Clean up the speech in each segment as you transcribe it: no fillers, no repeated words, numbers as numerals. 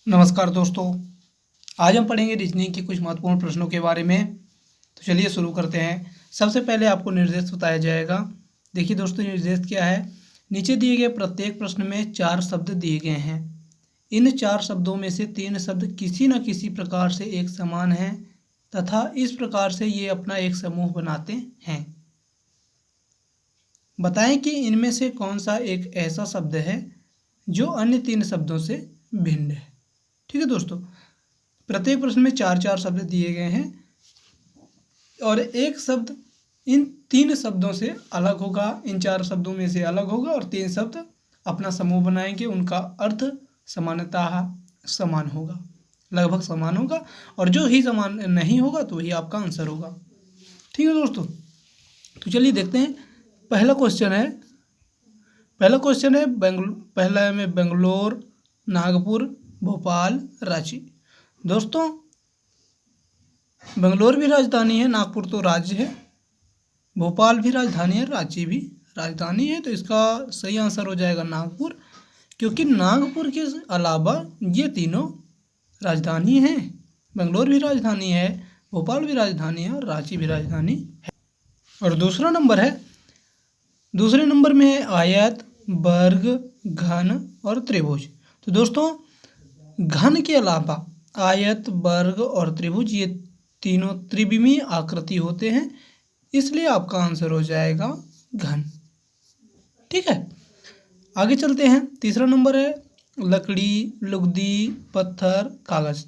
नमस्कार दोस्तों। आज हम पढ़ेंगे रीजनिंग के कुछ महत्वपूर्ण प्रश्नों के बारे में। तो चलिए शुरू करते हैं। सबसे पहले आपको निर्देश बताया जाएगा। देखिए दोस्तों, निर्देश क्या है। नीचे दिए गए प्रत्येक प्रश्न में 4 शब्द दिए गए हैं। इन 4 शब्दों में से 3 शब्द किसी न किसी प्रकार से एक समान हैं तथा इस प्रकार से ये अपना एक समूह बनाते हैं। बताएं कि इनमें से कौन सा एक ऐसा शब्द है जो अन्य 3 शब्दों से भिन्न है। ठीक है दोस्तों, प्रत्येक प्रश्न में 4 शब्द दिए गए हैं और एक शब्द इन 3 शब्दों से अलग होगा, इन 4 शब्दों में से अलग होगा और 3 शब्द अपना समूह बनाएंगे। उनका अर्थ समानतः समान होगा, लगभग समान होगा, और जो ही समान नहीं होगा तो वही आपका आंसर होगा। ठीक है दोस्तों, तो चलिए देखते हैं। पहला क्वेश्चन है पहला में बेंगलोर, नागपुर, भोपाल, रांची। दोस्तों, बेंगलोर भी राजधानी है, नागपुर तो राज्य है, भोपाल भी राजधानी है, रांची भी राजधानी है। तो इसका सही आंसर हो जाएगा नागपुर, क्योंकि नागपुर के अलावा ये तीनों राजधानी हैं। बेंगलोर भी राजधानी है, भोपाल भी राजधानी है और रांची भी राजधानी है। और दूसरे नंबर में है आयत, वर्ग, घन और त्रिभुज। तो दोस्तों, घन के अलावा आयत, वर्ग और त्रिभुज ये तीनों त्रिविमीय आकृति होते हैं, इसलिए आपका आंसर हो जाएगा घन। ठीक है, आगे चलते हैं। तीसरा नंबर है लकड़ी, लुगदी, पत्थर, कागज।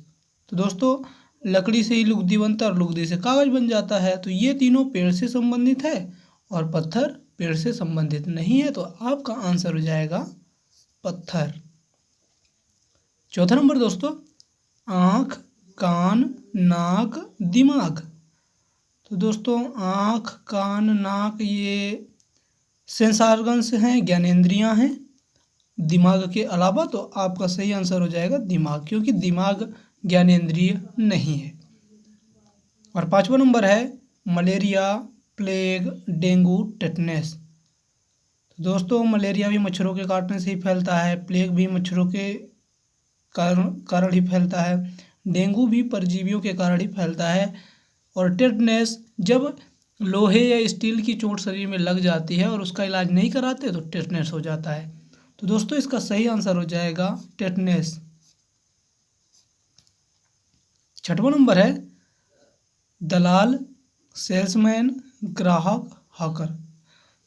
तो दोस्तों, लकड़ी से ही लुगदी बनता है और लुगदी से कागज बन जाता है। तो ये तीनों पेड़ से संबंधित है और पत्थर पेड़ से संबंधित नहीं है, तो आपका आंसर हो जाएगा पत्थर। चौथा नंबर दोस्तों, आँख, कान, नाक, दिमाग। तो दोस्तों, आँख, कान, नाक ये सेंस ऑर्गन्स हैं, ज्ञानेंद्रियां हैं दिमाग के अलावा। तो आपका सही आंसर हो जाएगा दिमाग, क्योंकि दिमाग ज्ञानेंद्रिय नहीं है। और पांचवा नंबर है मलेरिया, प्लेग, डेंगू, टेटनस। तो दोस्तों, मलेरिया भी मच्छरों के काटने से ही फैलता है, प्लेग भी मच्छरों के कारण ही फैलता है, डेंगू भी परजीवियों के कारण ही फैलता है, और टेटनस जब लोहे या स्टील की चोट शरीर में लग जाती है और उसका इलाज नहीं कराते तो टेटनस हो जाता है। तो दोस्तों, इसका सही आंसर हो जाएगा टेटनस। छठवां नंबर है दलाल, सेल्समैन, ग्राहक, हॉकर।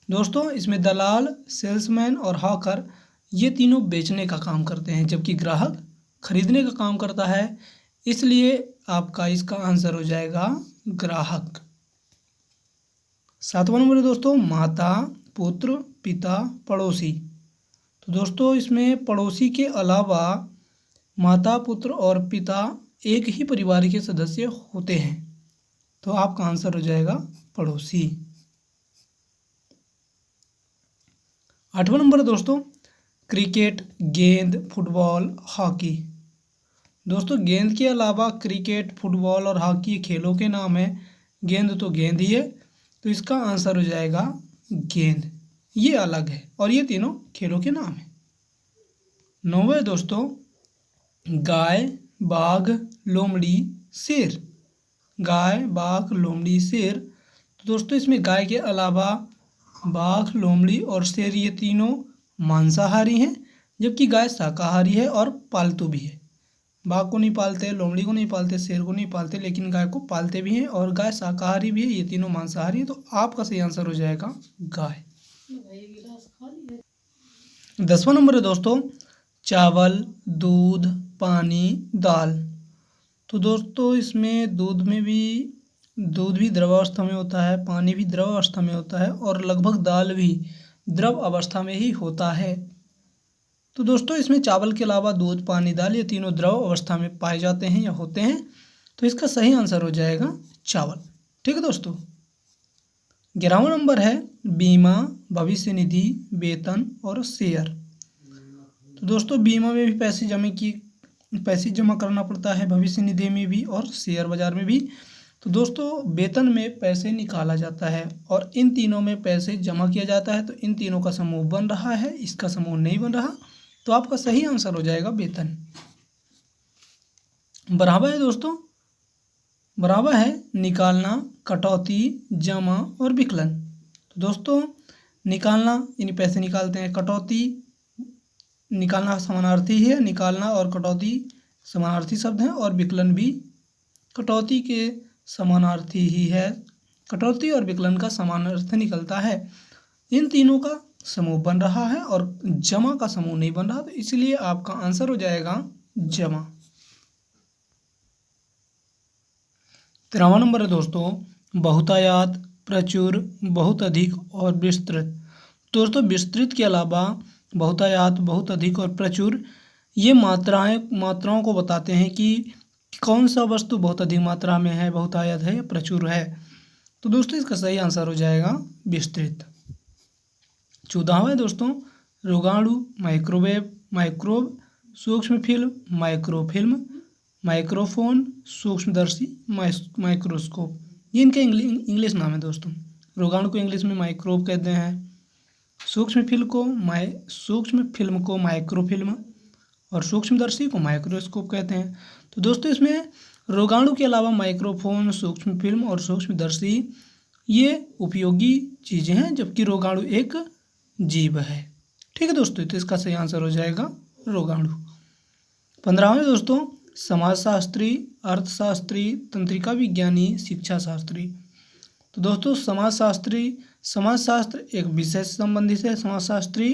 दोस्तों, इसमें दलाल, सेल्समैन और हॉकर ये तीनों बेचने का काम करते हैं, जबकि ग्राहक खरीदने का काम करता है, इसलिए आपका इसका आंसर हो जाएगा ग्राहक। सातवां नंबर है दोस्तों माता, पुत्र, पिता, पड़ोसी। तो दोस्तों, इसमें पड़ोसी के अलावा माता, पुत्र और पिता एक ही परिवार के सदस्य होते हैं, तो आपका आंसर हो जाएगा पड़ोसी। आठवां नंबर दोस्तों क्रिकेट, गेंद, फुटबॉल, हॉकी। दोस्तों, गेंद के अलावा क्रिकेट, फुटबॉल और हॉकी खेलों के नाम है। गेंद तो गेंद ही है, तो इसका आंसर हो जाएगा गेंद। ये अलग है और ये तीनों खेलों के नाम है। नौवें दोस्तों गाय, बाघ, लोमड़ी, शेर। गाय, बाघ, लोमड़ी, शेर। तो दोस्तों, इसमें गाय के अलावा बाघ, लोमड़ी और शेर ये तीनों मांसाहारी हैं, जबकि गाय शाकाहारी है और पालतू भी है। बाघ को नहीं पालते, लोमड़ी को नहीं पालते, शेर को नहीं पालते, लेकिन गाय को पालते भी हैं, और गाय शाकाहारी भी है। ये तीनों मांसाहारी है, तो आपका सही आंसर हो जाएगा गाय। 10वां नंबर है दोस्तों चावल, दूध, पानी, दाल। तो दोस्तों, इसमें दूध भी द्रव अवस्था में होता है, पानी भी द्रव अवस्था में होता है और लगभग दाल भी द्रव अवस्था में ही होता है। तो दोस्तों, इसमें चावल के अलावा दूध, पानी, दाल ये तीनों द्रव अवस्था में पाए जाते हैं या होते हैं, तो इसका सही आंसर हो जाएगा चावल। ठीक है दोस्तों, 11वां नंबर है बीमा, भविष्य निधि, वेतन और शेयर। तो दोस्तों, बीमा में भी पैसे जमा करना पड़ता है, भविष्य निधि में भी और शेयर बाजार में भी। तो दोस्तों, वेतन में पैसे निकाला जाता है और इन तीनों में पैसे जमा किया जाता है, तो इन तीनों का समूह बन रहा है, इसका समूह नहीं बन रहा, तो आपका सही आंसर हो जाएगा वेतन। बराबर है दोस्तों, बराबर है निकालना, कटौती, जमा और विकलन। तो दोस्तों निकालना यानी पैसे निकालते हैं, कटौती निकालना समानार्थी है, निकालना और कटौती समानार्थी शब्द हैं, और विकलन भी कटौती के समानार्थी ही है। कटौती और विकलन का समान अर्थ निकलता है। इन तीनों का समूह बन रहा है और जमा का समूह नहीं बन रहा, तो इसलिए आपका आंसर हो जाएगा जमा। 13वां नंबर है दोस्तों बहुतायात, प्रचुर, बहुत अधिक और विस्तृत। दोस्तों विस्तृत के अलावा बहुतायात, बहुत अधिक और प्रचुर ये मात्राओं को बताते हैं कि कौन सा वस्तु बहुत अधिक मात्रा में है, बहुतायत है या प्रचुर है। तो दोस्तों इसका सही आंसर हो जाएगा विस्तृत। 14वां है दोस्तों रोगाणु, माइक्रोवेव, माइक्रोब, सूक्ष्म फिल्म, माइक्रोफिल्म, माइक्रोफोन, सूक्ष्मदर्शी, माइक्रोस्कोप। ये इनके इंग्लिश नाम है दोस्तों। रोगाणु को इंग्लिश में माइक्रोब कहते हैं, सूक्ष्म फिल्म को माइक्रोफिल्म और सूक्ष्मदर्शी को माइक्रोस्कोप कहते हैं। तो दोस्तों इसमें रोगाणु के अलावा माइक्रोफोन, सूक्ष्म फिल्म और सूक्ष्मदर्शी ये उपयोगी चीज़ें हैं, जबकि रोगाणु एक जीव है। ठीक है दोस्तों, तो इसका सही आंसर हो जाएगा रोगाणु। 15वां दोस्तों समाजशास्त्री, अर्थशास्त्री, तंत्रिका विज्ञानी, शिक्षा शास्त्री। तो दोस्तों समाजशास्त्र एक विषय से संबंधित है, समाजशास्त्री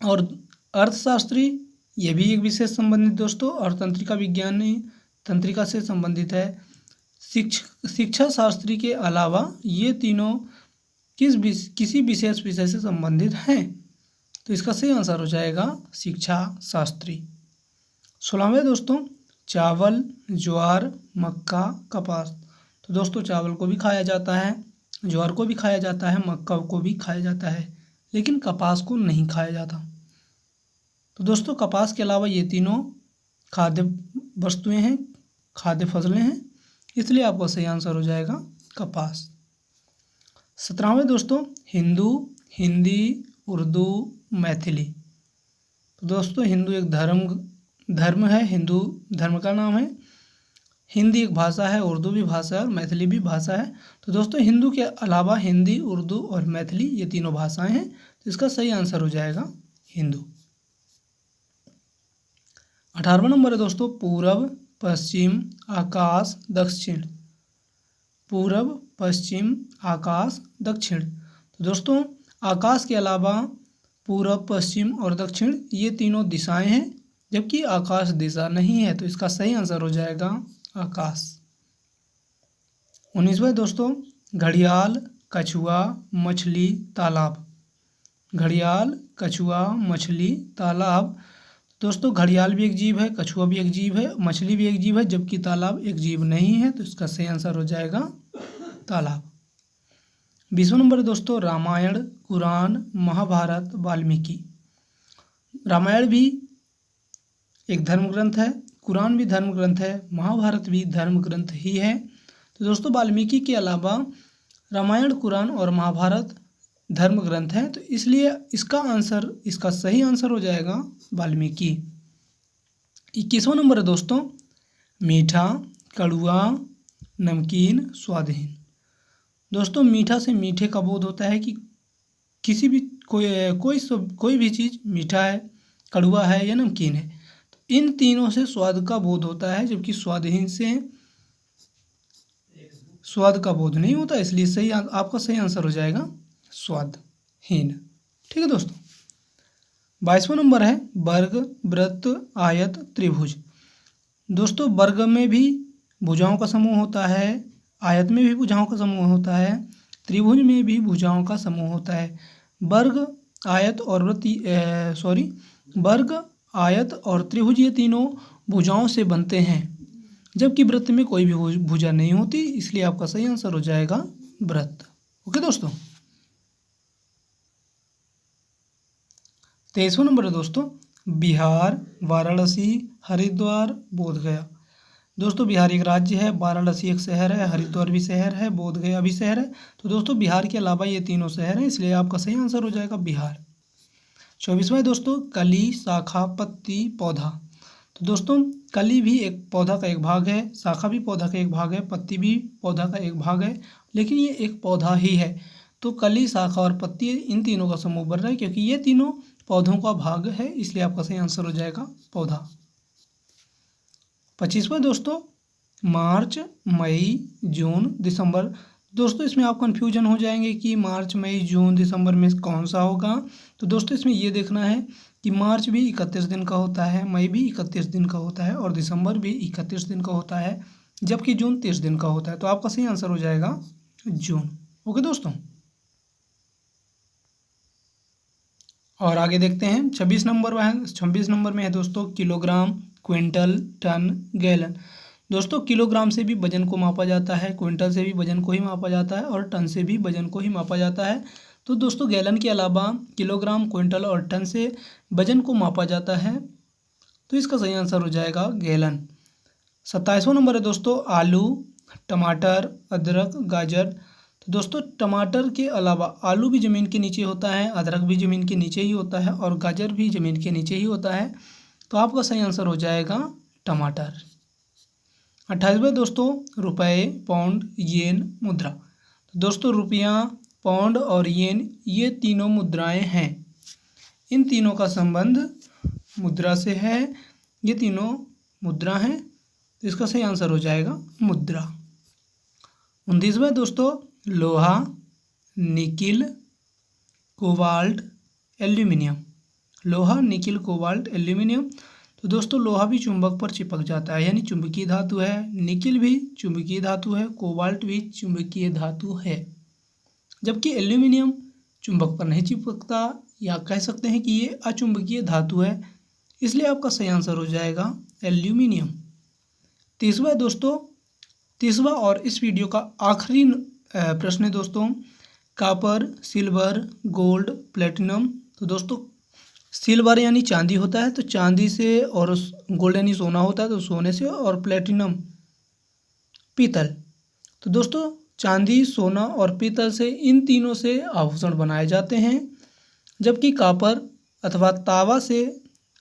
और अर्थशास्त्री ये भी एक विषय से संबंधित दोस्तों, और तंत्रिका विज्ञानी तंत्रिका से संबंधित है। शिक्षा शास्त्री के अलावा ये तीनों किसी विशेष विषय से संबंधित हैं, तो इसका सही आंसर हो जाएगा शिक्षा शास्त्री। 16वें दोस्तों चावल, ज्वार, मक्का, कपास। तो दोस्तों चावल को भी खाया जाता है, ज्वार को भी खाया जाता है, मक्का को भी खाया जाता है, लेकिन कपास को नहीं खाया जाता। तो दोस्तों कपास के अलावा ये तीनों खाद्य वस्तुएं हैं, खाद्य फसलें हैं, इसलिए आपका सही आंसर हो जाएगा कपास। 17वें दोस्तों हिंदू, हिंदी, उर्दू, मैथिली। तो दोस्तों हिंदू एक धर्म है, हिंदू धर्म का नाम है। हिंदी एक भाषा है, उर्दू भी भाषा है और मैथिली भी भाषा है। तो दोस्तों हिंदू के अलावा हिंदी, उर्दू और मैथिली ये तीनों भाषाएं हैं, तो इसका सही आंसर हो जाएगा हिंदू। 18वां नंबर है दोस्तों पूरब, पश्चिम, आकाश, दक्षिण। पूरब, पश्चिम, आकाश, दक्षिण। तो दोस्तों आकाश के अलावा पूरब, पश्चिम और दक्षिण ये तीनों दिशाएं हैं, जबकि आकाश दिशा नहीं है, तो इसका सही आंसर हो जाएगा आकाश। 19वां दोस्तों घड़ियाल, कछुआ, मछली, तालाब। घड़ियाल, कछुआ, मछली, तालाब। दोस्तों घड़ियाल भी एक जीव है, कछुआ भी एक जीव है, मछली भी एक जीव है, जबकि तालाब एक जीव नहीं है, तो इसका सही आंसर हो जाएगा तालाब। 20वां नंबर है दोस्तों रामायण, कुरान, महाभारत, वाल्मीकि। रामायण भी एक धर्म ग्रंथ है, कुरान भी धर्म ग्रंथ है, महाभारत भी धर्म ग्रंथ ही है। तो दोस्तों वाल्मीकि के अलावा रामायण, कुरान और महाभारत धर्म ग्रंथ है, तो इसलिए इसका सही आंसर हो जाएगा वाल्मीकि। 21वां नंबर है दोस्तों मीठा, कड़वा, नमकीन, स्वादहीन। दोस्तों मीठा से मीठे का बोध होता है कि किसी भी कोई भी चीज़ मीठा है, कड़वा है या नमकीन है, तो इन तीनों से स्वाद का बोध होता है, जबकि स्वादहीन से स्वाद का बोध नहीं होता, इसलिए आपका सही आंसर हो जाएगा स्वादहीन। ठीक है दोस्तों। 22वां नंबर है वर्ग, वृत्त, आयत, त्रिभुज। दोस्तों वर्ग में भी भुजाओं का समूह होता है, आयत में भी भुजाओं का समूह होता है, त्रिभुज में भी भुजाओं का समूह होता है। वर्ग, आयत और वर्ग, आयत और त्रिभुज ये तीनों भुजाओं से बनते हैं, जबकि वृत्त में कोई भी भुजा नहीं होती, इसलिए आपका सही आंसर हो जाएगा वृत्त। ओके दोस्तों। 23वां नंबर है दोस्तों बिहार, वाराणसी, हरिद्वार, बोधगया। दोस्तों बिहार एक राज्य है, वाराणसी एक शहर है, हरिद्वार भी शहर है, बोधगया भी शहर है। तो दोस्तों बिहार के अलावा ये तीनों शहर हैं, इसलिए आपका सही आंसर हो जाएगा बिहार। 24वां दोस्तों कली, शाखा, पत्ती, पौधा। तो दोस्तों कली भी एक पौधा का एक भाग है, शाखा भी पौधा का एक भाग है, पत्ती भी पौधा का एक भाग है, लेकिन ये एक पौधा ही है। तो कली, शाखा और पत्ती इन तीनों का समूह बन रहा है, क्योंकि ये तीनों पौधों का भाग है, इसलिए आपका सही आंसर हो जाएगा पौधा। 25वां दोस्तों, मार्च, मई, जून, दिसंबर। दोस्तों इसमें आप कन्फ्यूजन हो जाएंगे कि मार्च, मई, जून, दिसंबर में कौन सा होगा। तो दोस्तों इसमें ये देखना है कि मार्च भी 31 दिन का होता है, मई भी 31 दिन का होता है और दिसंबर भी 31 दिन का होता है, जबकि जून 30 दिन का होता है। तो आपका सही आंसर हो जाएगा जून। ओके दोस्तों, और आगे देखते हैं 26 नंबर में है। 26 नंबर में है दोस्तों किलोग्राम, क्विंटल, टन, गैलन। दोस्तों किलोग्राम से भी वजन को मापा जाता है, क्विंटल से भी वजन को ही मापा जाता है और टन से भी वजन को ही मापा जाता है। तो दोस्तों गैलन के अलावा किलोग्राम, क्विंटल और टन से वजन को मापा जाता है, तो इसका सही आंसर हो जाएगा गैलन। 27वां नंबर है दोस्तों आलू, टमाटर, अदरक, गाजर। तो दोस्तों टमाटर के अलावा आलू भी ज़मीन के नीचे होता है, अदरक भी ज़मीन के नीचे ही होता है और गाजर भी ज़मीन के नीचे ही होता है। तो आपका सही आंसर हो जाएगा टमाटर। 28वां दोस्तों रुपए, पाउंड, येन, मुद्रा। तो दोस्तों रुपया, पाउंड और येन ये तीनों मुद्राएं हैं। इन तीनों का संबंध मुद्रा से है, ये तीनों मुद्रा हैं, तो इसका सही आंसर हो जाएगा मुद्रा। 29वां दोस्तों लोहा, निकिल, कोबाल्ट, एल्यूमिनियम। लोहा, निकिल, कोबाल्ट, एल्यूमिनियम। तो दोस्तों लोहा भी चुंबक पर चिपक जाता है, यानी चुंबकीय धातु है, निकिल भी चुंबकीय धातु है, कोबाल्ट भी चुंबकीय धातु है, जबकि एल्यूमिनियम चुंबक पर नहीं चिपकता, या कह सकते हैं कि ये अचुंबकीय धातु है, इसलिए आपका सही आंसर हो जाएगा एल्यूमिनियम। 30वां दोस्तों, 30वां और इस वीडियो का आखिरी प्रश्न है दोस्तों कॉपर, सिल्वर, गोल्ड, प्लेटिनम। तो दोस्तों सिल्वर यानी चांदी होता है, तो चांदी से, और गोल्ड यानी सोना होता है, तो सोने से, और प्लेटिनम पीतल। तो दोस्तों चांदी, सोना और पीतल से, इन तीनों से आभूषण बनाए जाते हैं, जबकि कॉपर अथवा तावा से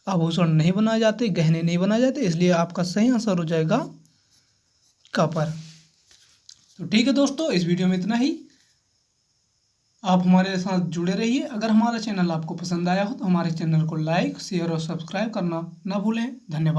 आभूषण नहीं बनाए जाते, गहने नहीं बनाए जाते, इसलिए आपका सही आंसर हो जाएगा कॉपर। तो ठीक है दोस्तों, इस वीडियो में इतना ही। आप हमारे साथ जुड़े रहिए। अगर हमारा चैनल आपको पसंद आया हो तो हमारे चैनल को लाइक, शेयर और सब्सक्राइब करना ना भूलें। धन्यवाद।